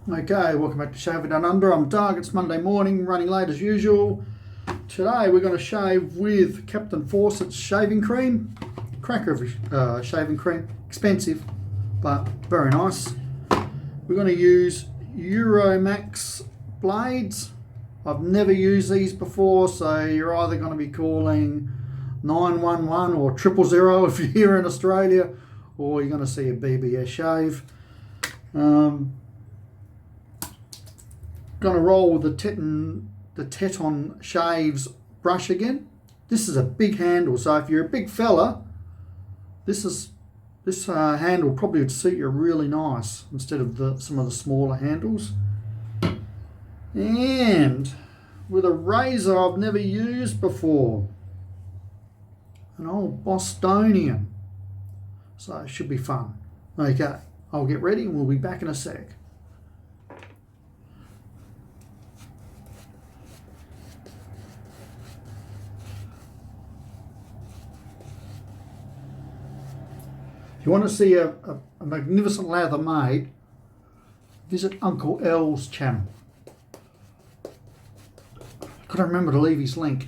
Okay, welcome back to Shaving Down Under. I'm Doug. It's Monday morning, running late as usual. Today we're going to shave with Captain Fawcett's shaving cream. Cracker of shaving cream. Expensive, but very nice. We're going to use Euromax blades. I've never used these before, so you're either going to be calling 911 or 000 if you're here in Australia, or you're going to see a BBS shave. Going to roll with the Teton Shaves brush again. This is a big handle, so if you're a big fella, this handle probably would suit you really nice instead of some of the smaller handles. And with a razor I've never used before, an old Bostonian, so it should be fun. Okay, I'll get ready and we'll be back in a sec. If you want to see a magnificent lather made, visit Uncle L's channel. I've got to remember to leave his link.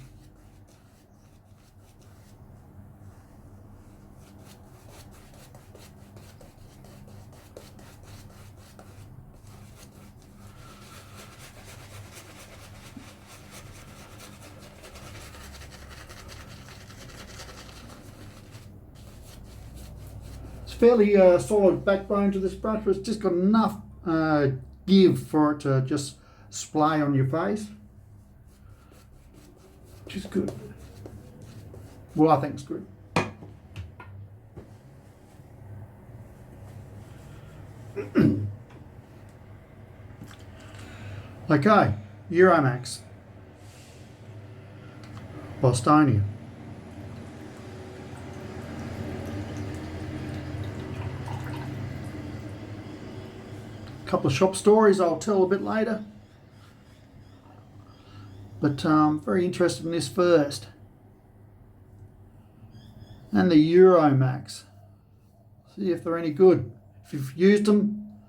Fairly solid backbone to this brush, but it's just got enough give for it to just splay on your face, which is good. Well, I think it's good. Okay, Euromax, Bostonian. Couple of shop stories I'll tell a bit later, but I'm very interested in this first, and the Euromax. See if they're any good. If you've used them,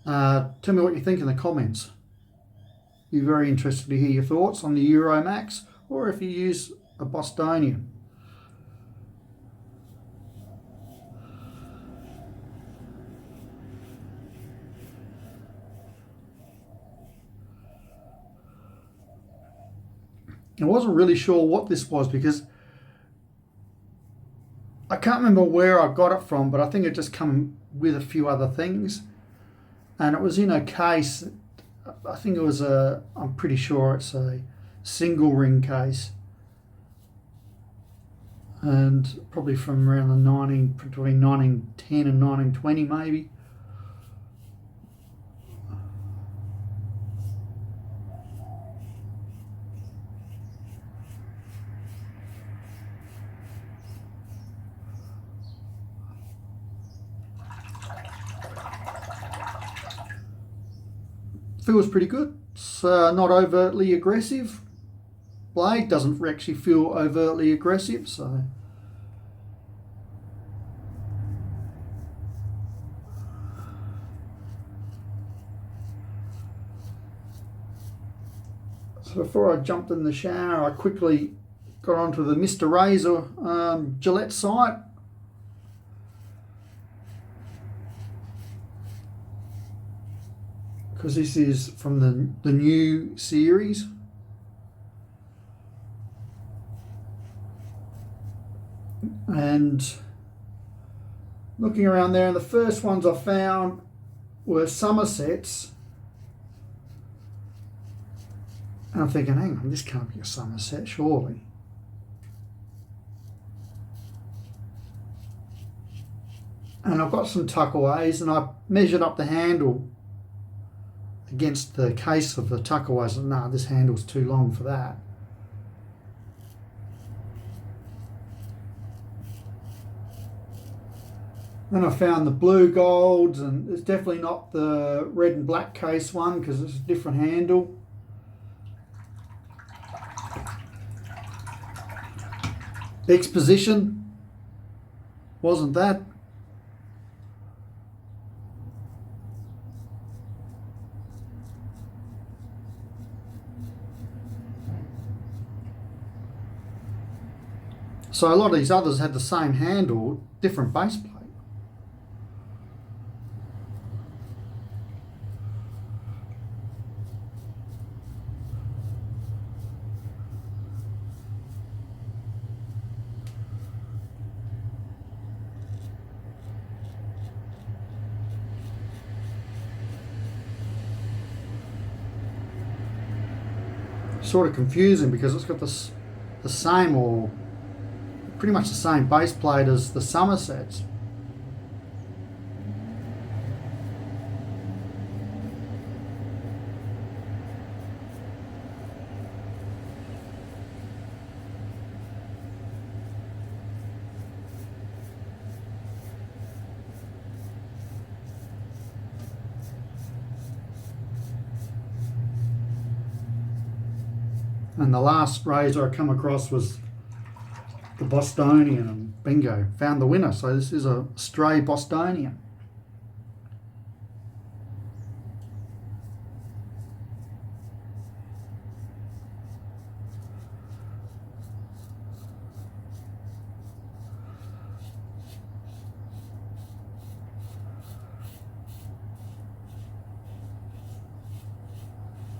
tell me what you think in the comments. Be very interested to hear your thoughts on the Euromax, or if you use a Bostonian. I wasn't really sure what this was because I can't remember where I got it from, but I think it just came with a few other things. And it was in a case, I think it was I'm pretty sure it's a single ring case. And probably from around between 1910 and 1920 maybe. Feels pretty good. It's not overtly aggressive. Blade doesn't actually feel overtly aggressive, so before I jumped in the shower, I quickly got onto the Mr. Razor Gillette site. Because this is from the new series. And looking around there, and the first ones I found were Somersets. And I'm thinking, hang on, this can't be a Somerset, surely. And I've got some tuckaways, and I measured up the handle against the case of the tuckaways, and nah, this handle's too long for that. Then I found the blue golds, and it's definitely not the red and black case one because it's a different handle. Exposition wasn't that. So a lot of these others had the same handle, different base plate. Sort of confusing because it's got the same, or pretty much the same base plate as the Somersets. And the last razor I come across was the Bostonian, and bingo, found the winner. So this is a stray Bostonian.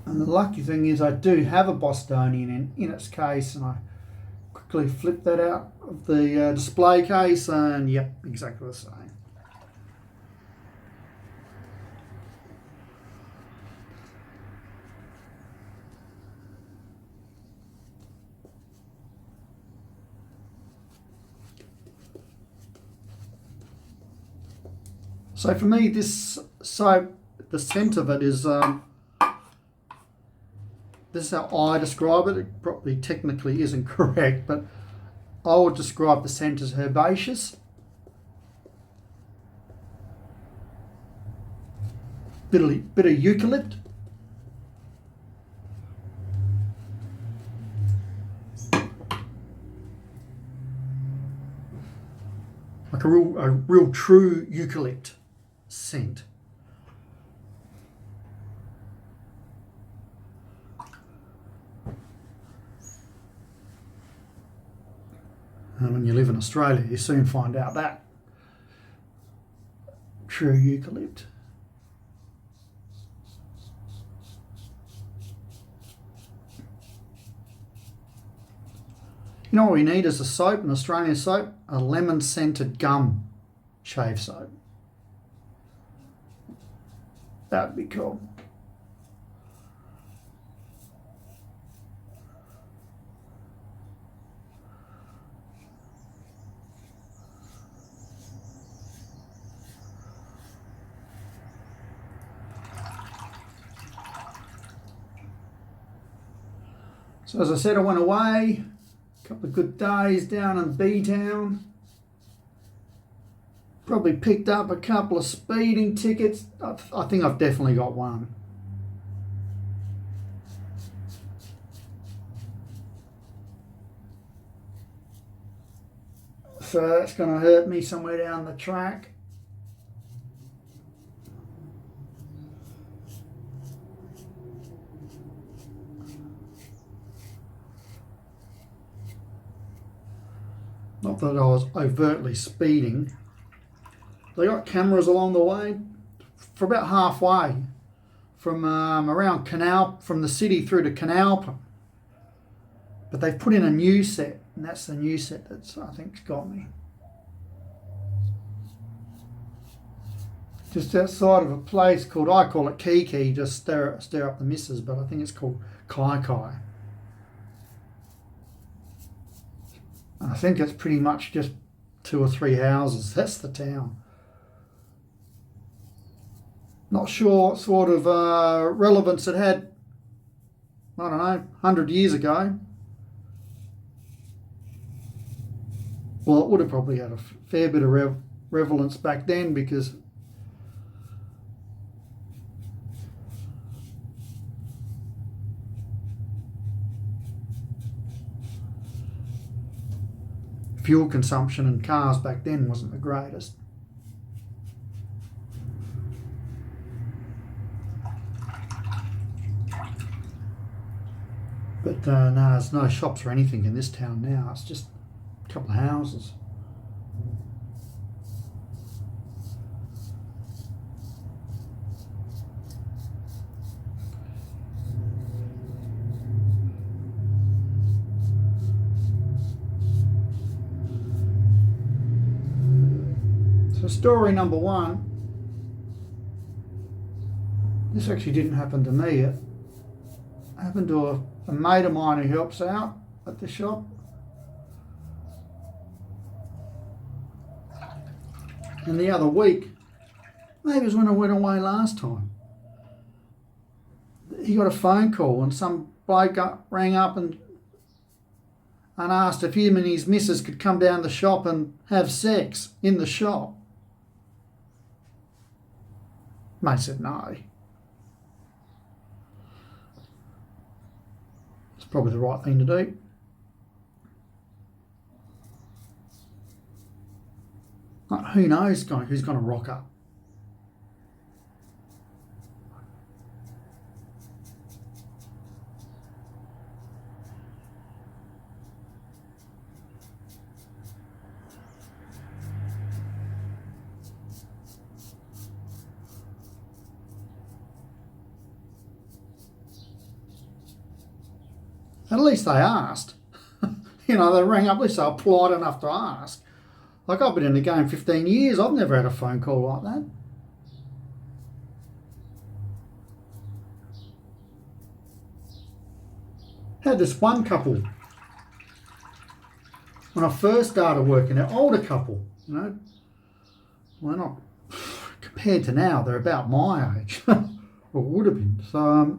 And the lucky thing is I do have a Bostonian in its case, and I quickly flip that out of the display case, and yep, exactly the same. So for me, the scent of it is, this is how I describe it. It probably technically isn't correct, but I would describe the scent as herbaceous. Bit of eucalypt. Like a real true eucalypt scent. And when you live in Australia, you soon find out that. True eucalypt. You know what we need as a soap, an Australian soap? A lemon-scented gum shave soap. That'd be cool. So as I said, I went away, a couple of good days down in B-Town. Probably picked up a couple of speeding tickets. I think I've definitely got one. So that's going to hurt me somewhere down the track. Not that I was overtly speeding. They got cameras along the way for about halfway from around from the city through to Canal. But they've put in a new set, and that's the new set that's, I think, got me. Just outside of a place called, I call it Kiki, just stir up the missus, but I think it's called Kai Kai. I think it's pretty much just 2 or 3 houses. That's the town. Not sure what sort of relevance it had, I don't know, 100 years ago. Well, it would have probably had a fair bit of relevance back then, because fuel consumption in cars back then wasn't the greatest. But no, there's no shops or anything in this town now. It's just a couple of houses. So story number one, this actually didn't happen to me. It happened to a mate of mine who helps out at the shop. And the other week, maybe it was when I went away last time, he got a phone call and some bloke rang up and asked if him and his missus could come down the shop and have sex in the shop. Mate said no. It's probably the right thing to do. Like, who knows who's going to rock up? At least they asked. You know, they rang up, at least they were polite enough to ask. Like, I've been in the game 15 years, I've never had a phone call like that. Had this one couple, when I first started working, an older couple, you know. Well, not, compared to now, they're about my age, or would have been. So,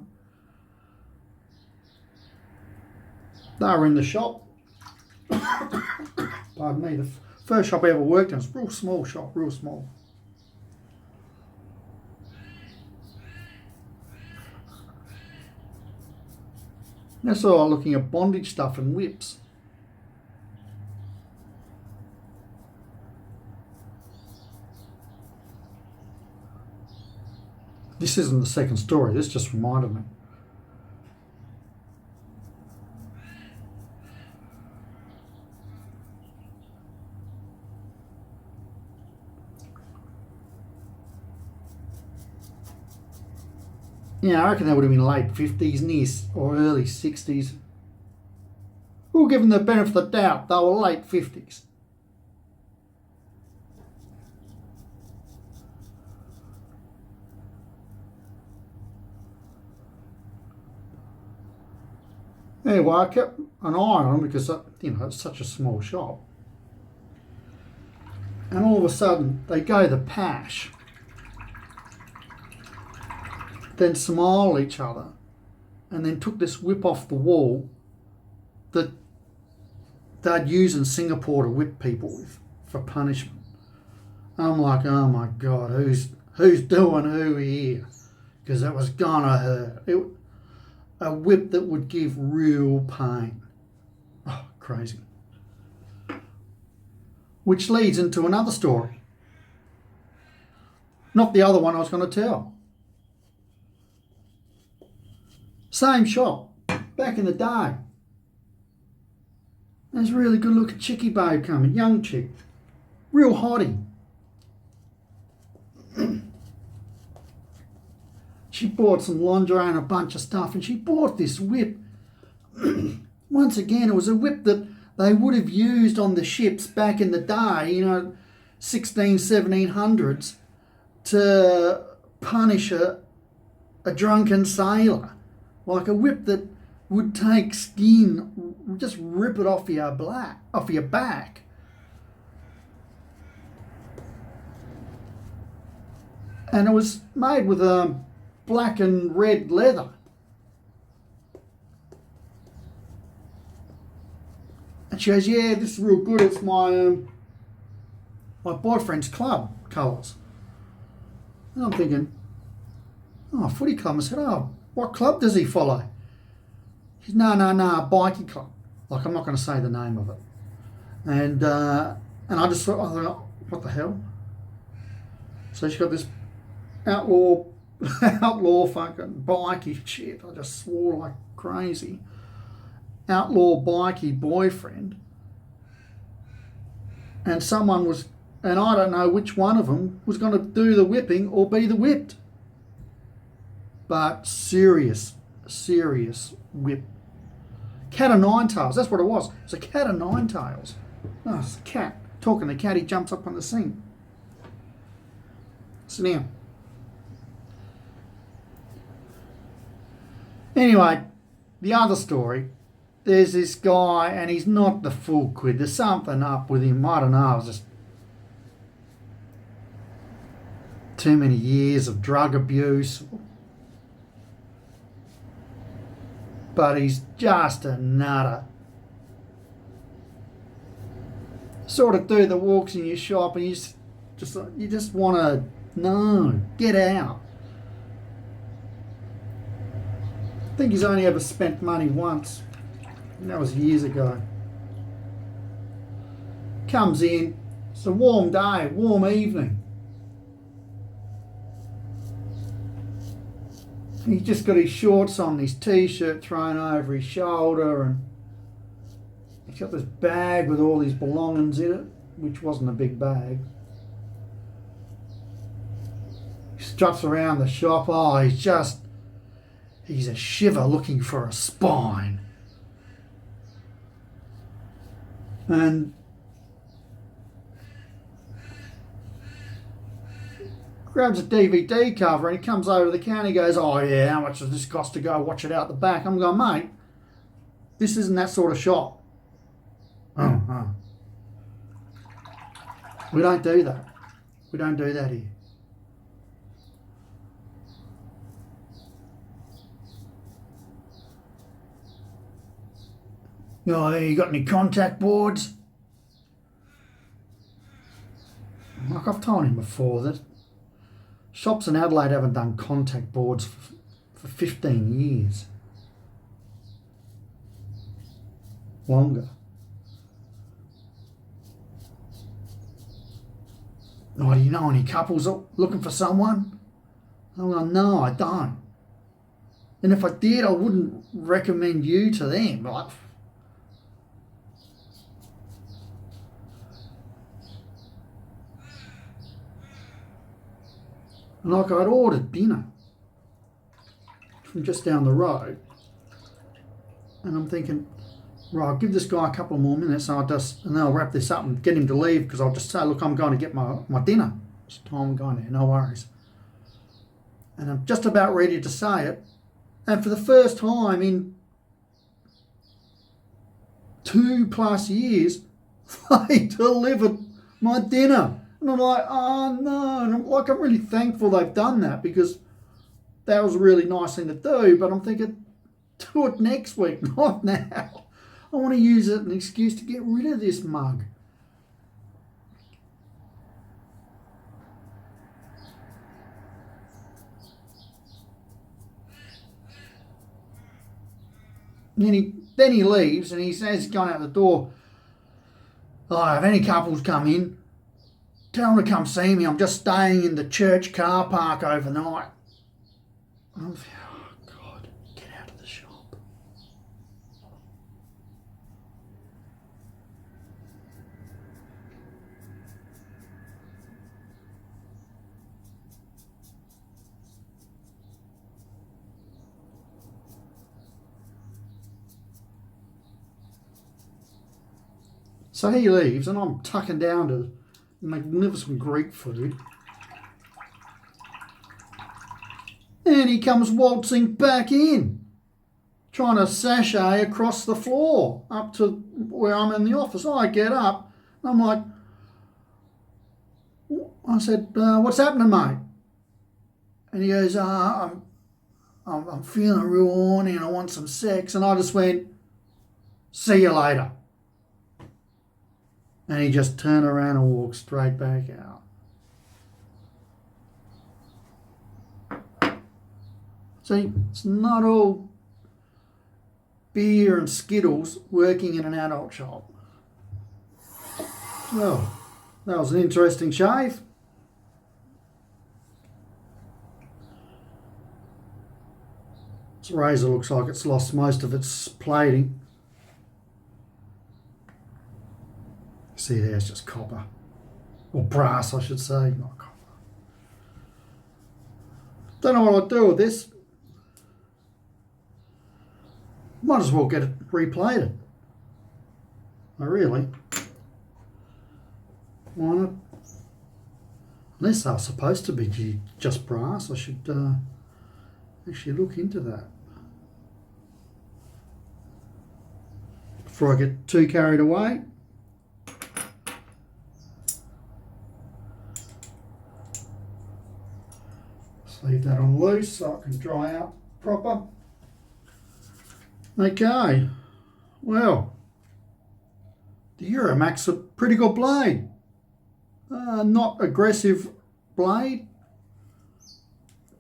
they were in the shop. Pardon me, the first shop I ever worked in was a real small shop, real small. That's all looking at bondage stuff and whips. This isn't the second story, this just reminded me. Yeah, I reckon that would have been late 50s, or early 60s. We'll give them the benefit of the doubt, they were late 50s. Anyway, I kept an eye on them because, you know, it's such a small shop. And all of a sudden, they go the pash. Then smile at each other, and then took this whip off the wall that they'd use in Singapore to whip people with for punishment. I'm like, oh my God, who's doing who here? Because it was gonna hurt. A whip that would give real pain. Oh, crazy. Which leads into another story. Not the other one I was going to tell. Same shop, back in the day. There's a really good looking chickie babe coming, young chick, real hottie. She bought some lingerie and a bunch of stuff, and she bought this whip. Once again, it was a whip that they would have used on the ships back in the day, you know, 1700s, to punish a drunken sailor. Like a whip that would take skin, just rip it off your back. And it was made with black and red leather. And she goes, yeah, this is real good. It's my boyfriend's club colours. And I'm thinking, oh, footy club. I said, oh, what club does he follow? He said, no, bikie club. Like, I'm not going to say the name of it. And I just thought, oh, what the hell? So she's got this outlaw fucking bikie shit. I just swore like crazy. Outlaw bikie boyfriend. and someone was, and I don't know which one of them was going to do the whipping or be the whipped. But serious whip. Cat o' nine tails, that's what it was. It's a cat o' nine tails. Oh, it's a cat. Talking to the cat, he jumps up on the scene. So now, anyway, the other story, there's this guy and he's not the full quid. There's something up with him. I don't know. It was just too many years of drug abuse. But he's just a nutter. Sort of do the walks in your shop and you just want to, no, get out. I think he's only ever spent money once. And that was years ago. Comes in, it's a warm day, warm evening. He's just got his shorts on, his t-shirt thrown over his shoulder, and he's got this bag with all his belongings in it, which wasn't a big bag. He struts around the shop. Oh, he's a shiver looking for a spine. And grabs a DVD cover and he comes over to the counter. He goes, oh yeah, how much does this cost to go watch it out the back? I'm going, mate, this isn't that sort of shop. Oh. We don't do that. We don't do that here. Oh, you got any contact boards? Like I've told him before that shops in Adelaide haven't done contact boards for 15 years. Longer. Oh, do you know any couples looking for someone? I'm like, no, I don't. And if I did, I wouldn't recommend you to them. Like, and like I'd ordered dinner from just down the road, and I'm thinking, right, I'll give this guy a couple more minutes and then I'll wrap this up and get him to leave, because I'll just say, look, I'm going to get my dinner. It's time I'm going there, no worries. And I'm just about ready to say it, and for the first time in 2+ years, they delivered my dinner. And I'm like, oh no. And I'm really thankful they've done that, because that was a really nice thing to do. But I'm thinking, do it next week, not now. I want to use it as an excuse to get rid of this mug. And then he leaves, and he says, going out the door, oh, if any couples come in, tell them to come see me. I'm just staying in the church car park overnight. Oh, God, get out of the shop. So he leaves, and I'm tucking down to magnificent Greek food. And he comes waltzing back in, trying to sashay across the floor up to where I'm in the office. I get up, and I'm like, I said, what's happening, mate? And he goes, I'm feeling real horny and I want some sex. And I just went, see you later. And he just turned around and walked straight back out. See, it's not all beer and Skittles working in an adult shop. Well, that was an interesting shave. This razor looks like it's lost most of its plating. See there, it's just copper. Or brass, I should say, not copper. Don't know what I'll do with this. Might as well get it replated. I really. Why not? Unless they're supposed to be just brass, I should actually look into that. Before I get too carried away. Just leave that on loose so it can dry out proper. Okay, well, the Euromac's a pretty good blade. Not aggressive blade.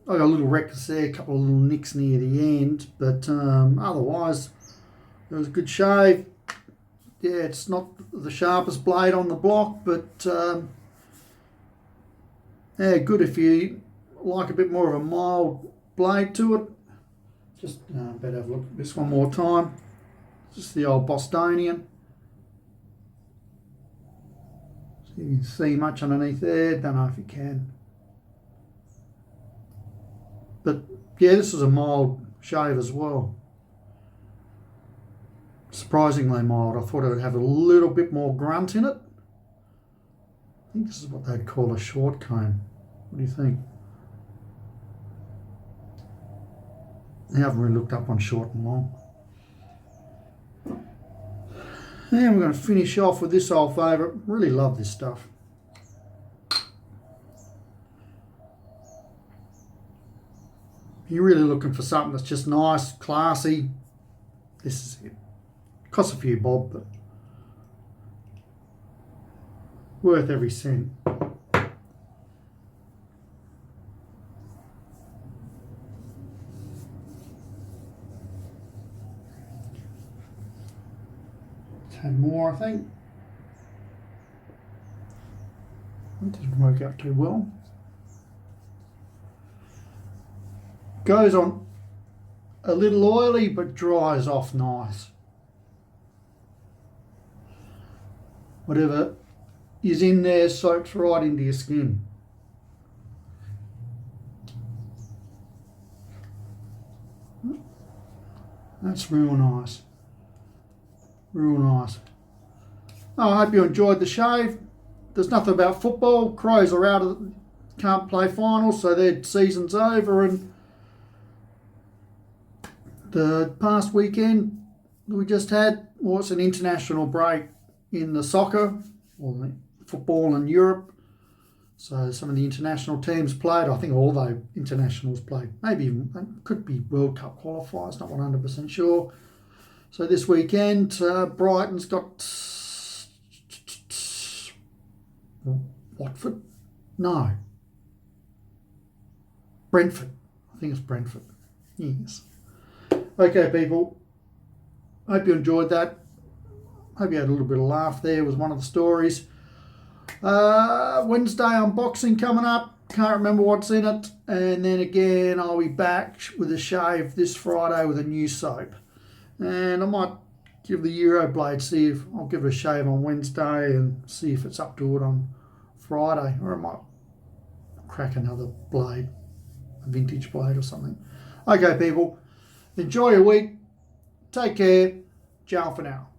I got a little wreckers there, a couple of little nicks near the end, but otherwise it was a good shave. Yeah, it's not the sharpest blade on the block, but yeah, good if you like a bit more of a mild blade to it. Just better have a look at this one more time. Just the old Bostonian. So you can see much underneath there. Don't know if you can. But yeah, this is a mild shave as well. Surprisingly mild. I thought it would have a little bit more grunt in it. I think this is what they'd call a short comb. What do you think? I haven't really looked up on short and long. And we're going to finish off with this old favourite. Really love this stuff. You're really looking for something that's just nice, classy. This is it. Costs a few bob, but worth every cent. Had more, I think. That didn't work out too well. Goes on a little oily, but dries off nice. Whatever is in there soaks right into your skin. That's real nice. Real nice. Oh, I hope you enjoyed the shave. There's nothing about football. Crows are out of, can't play finals, so their season's over. And the past weekend we just had was an international break in the soccer or the football in Europe. So some of the international teams played. I think all the internationals played. Maybe even could be World Cup qualifiers. Not 100% sure. So this weekend, Brighton's got Watford? No. Brentford. I think it's Brentford. Yes. Okay, people. Hope you enjoyed that. Hope you had a little bit of laugh there. Was one of the stories. Wednesday unboxing coming up. Can't remember what's in it. And then again, I'll be back with a shave this Friday with a new soap. And I might give the Euro blade, see if I'll give it a shave on Wednesday and see if it's up to it on Friday, or I might crack another blade, a vintage blade or something. Okay, people, enjoy your week. Take care. Ciao for now.